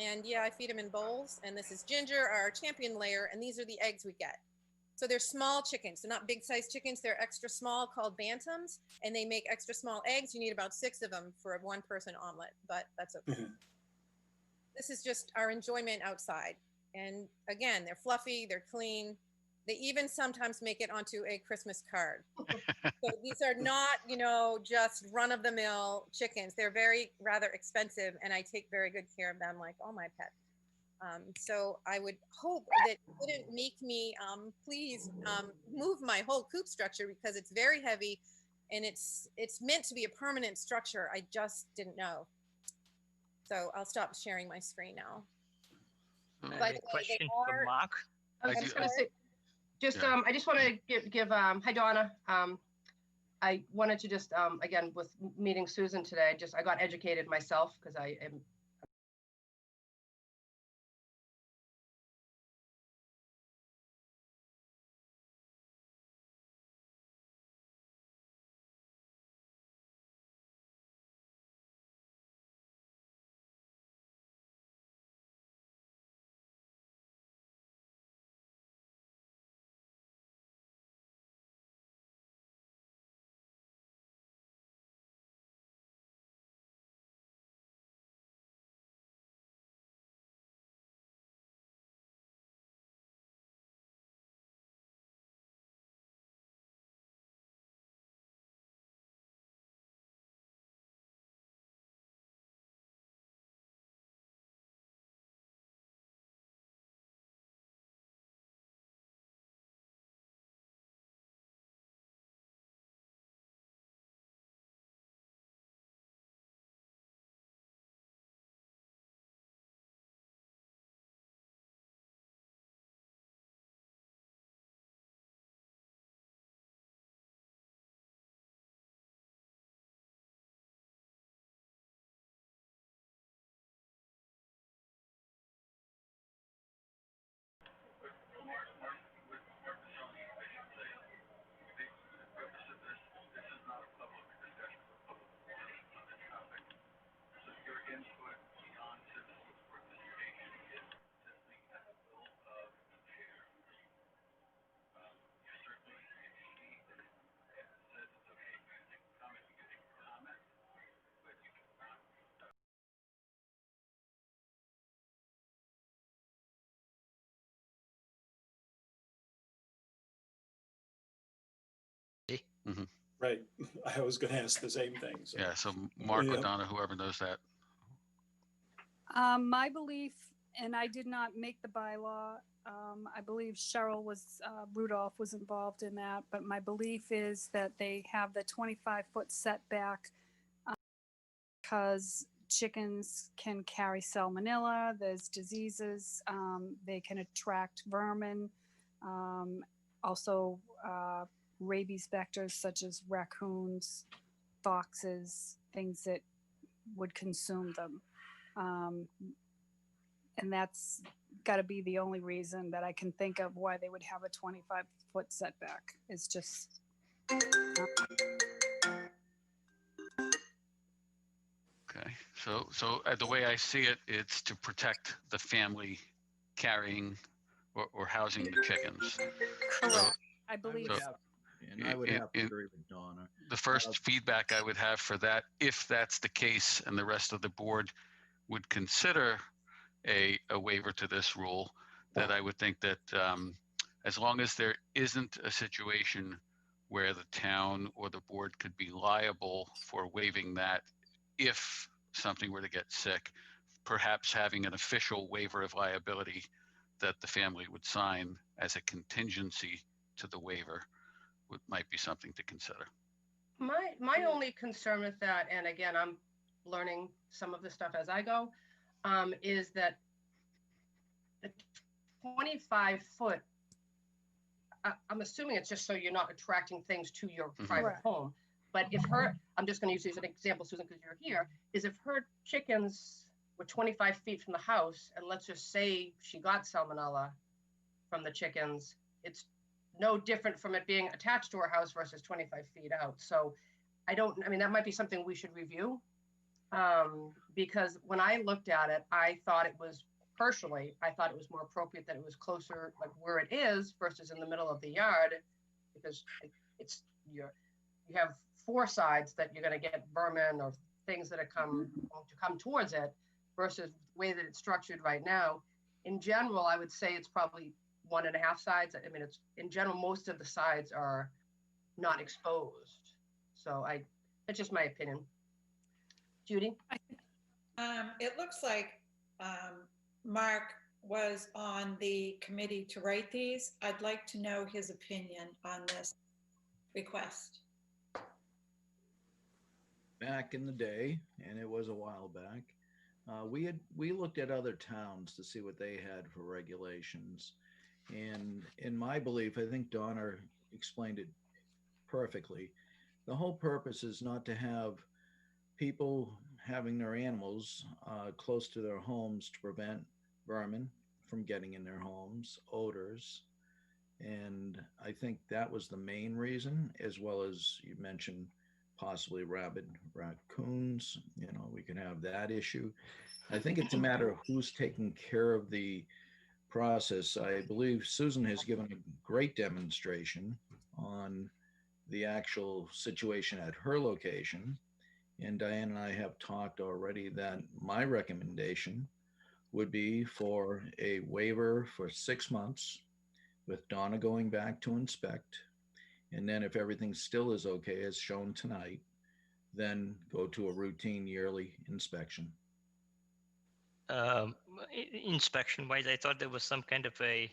And yeah, I feed them in bowls. And this is Ginger, our champion layer, and these are the eggs we get. So they're small chickens. They're not big size chickens. They're extra small, called bantams, and they make extra small eggs. You need about 6 of them for a 1-person omelet, but that's okay. This is just our enjoyment outside. And again, they're fluffy, they're clean. They even sometimes make it onto a Christmas card. So these are not, just run of the mill chickens. They're rather expensive, and I take very good care of them, like all my pets. So I would hope that it wouldn't make me, please, move my whole coop structure, because it's very heavy, and it's meant to be a permanent structure. I just didn't know. So I'll stop sharing my screen now. By the way, question for Mark? I was just going to say, I just want to give hi, Donna. I wanted to just, again, with meeting Susan today, I got educated myself, because I am Right. I was going to ask the same thing. So. Yeah. So Mark or Donna, whoever knows that. My belief, and I did not make the bylaw. I believe Rudolph was involved in that, but my belief is that they have the 25-foot setback because chickens can carry salmonella. There's diseases. They can attract vermin. Also, rabies vectors such as raccoons, foxes, things that would consume them. And that's got to be the only reason that I can think of why they would have a 25-foot setback. It's just. Okay. So the way I see it, it's to protect the family carrying or housing the chickens. Correct. So, I believe so. And I would have to agree with Donna. The first feedback I would have for that, if that's the case and the rest of the board would consider a waiver to this rule, that I would think that as long as there isn't a situation where the town or the board could be liable for waiving that if something were to get sick, perhaps having an official waiver of liability that the family would sign as a contingency to the waiver might be something to consider. My only concern with that, and again, I'm learning some of this stuff as I go, is that the 25-foot, I'm assuming it's just so you're not attracting things to your private home. But if I'm just going to use as an example, Susan, because you're here, is if her chickens were 25 feet from the house, and let's just say she got salmonella from the chickens, it's no different from it being attached to her house versus 25 feet out. So that might be something we should review. Because when I looked at it, I thought it was I thought it was more appropriate that it was closer, like where it is versus in the middle of the yard, because it's, you have four sides that you're gonna get vermin or things that are to come towards it versus the way that it's structured right now. In general, I would say it's probably 1.5 sides. I mean, it's in general, most of the sides are not exposed. So that's just my opinion. Judy? It looks like Mark was on the committee to write these. I'd like to know his opinion on this request. Back in the day, and it was a while back, we looked at other towns to see what they had for regulations. And in my belief, I think Donna explained it perfectly. The whole purpose is not to have people having their animals close to their homes to prevent vermin from getting in their homes, odors. And I think that was the main reason, as well as you mentioned possibly rabid raccoons. You know, we can have that issue. I think it's a matter of who's taking care of the process. I believe Susan has given a great demonstration on the actual situation at her location. And Diane and I have talked already that my recommendation would be for a waiver for 6 months with Donna going back to inspect. And then if everything still is okay, as shown tonight, then go to a routine yearly inspection. Inspection wise, I thought there was some kind of a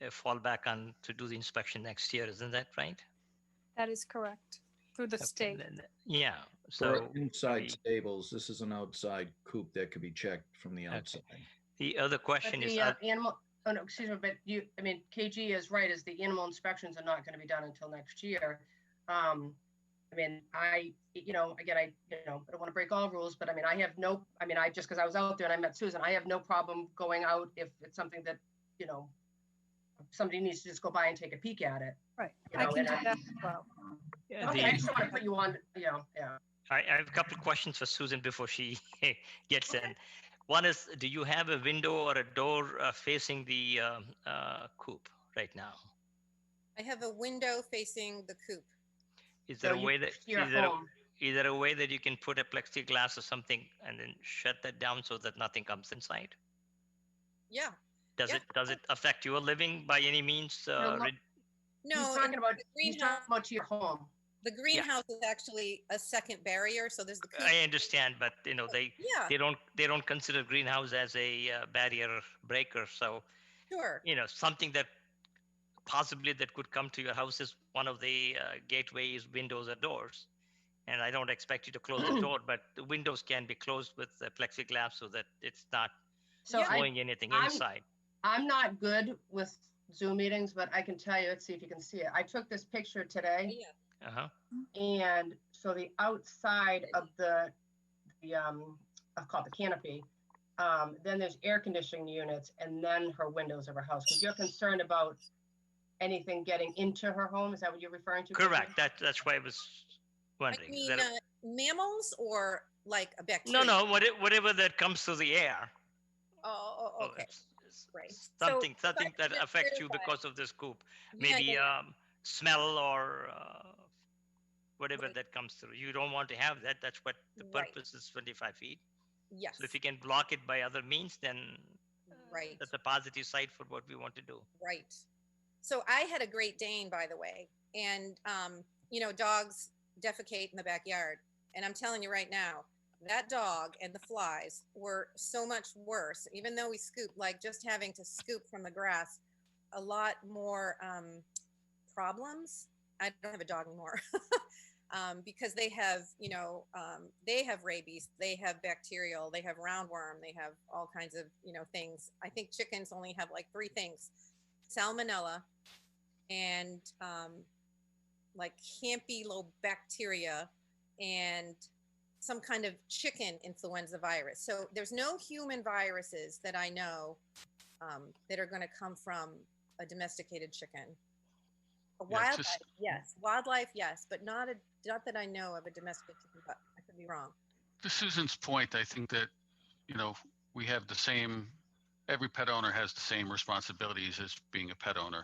fallback on to do the inspection next year. Isn't that right? That is correct, through the Okay, state. yeah. For So inside stables, this is an outside coop that could be checked from the outside. the other But question is, the animal, oh no, excuse me, but I mean, KG is right, is the animal inspections are not gonna be done until next year. I mean, again, I don't wanna break all rules, but I mean, just because I was out there and I met Susan, I have no problem going out if it's something that, somebody needs to just go by and take a peek at it. Right, You I know, can do and that as well. Okay, I just want to put you on, yeah. I have a couple of questions for Susan before she gets in. One is, do you have a window or a door facing the coop right now? I have a window facing the coop. Is there So a way that your is there a, home. is there a way that you can put a plexiglass or something and then shut that down so that nothing comes inside? Yeah. Does Yeah. it affect your living by any means? No, He's and talking about, the he's greenhouse, talking about to your home. the greenhouse is actually a second barrier. So there's the coop. I understand, but Yeah, they don't consider greenhouse as a barrier breaker. So sure. something that possibly that could come to your house is one of the gateways, windows, or doors. And I don't expect you to close the door, but the windows can be closed with plexiglass so that it's not So blowing anything I'm- inside. I'm not good with Zoom meetings, but I can tell you, let's see if you can see it. I took this picture today. Yeah. Uh-huh. And so the outside of I'll call it the canopy, then there's air conditioning units and then her windows of her house. Because you're concerned about anything getting into her home. Is that what you're referring to? Correct. That's why I was wondering. I mean, mammals or like a No, bacteria? whatever that comes through the air. Oh, Oh, okay. it's Right. Something So, that let's affects you clarify. because of this coop. Yeah, Maybe yeah. smell or whatever Right. that comes through. You don't want to have that. That's what the Right. purpose is 25 feet. Yes. So if you can block it by other means, then Right. that's a positive side for what we want to do. Right. So I had a Great Dane, by the way, and dogs defecate in the backyard, and I'm telling you right now, that dog and the flies were so much worse. Even though we scooped, like just having to scoop from the grass, a lot more problems. I don't have a dog anymore. Because they have rabies, they have bacterial, they have roundworm, they have all kinds of, things. I think chickens only have like 3 things: salmonella and like campylobacteria and some kind of chicken influenza virus. So there's no human viruses that I know that are going to come from a domesticated chicken. Wildlife, yes, but not that I know of a domesticated chicken, but I could be wrong. to Susan's point, I think that, you know, we have the same, every pet owner has the same responsibilities as being a pet owner.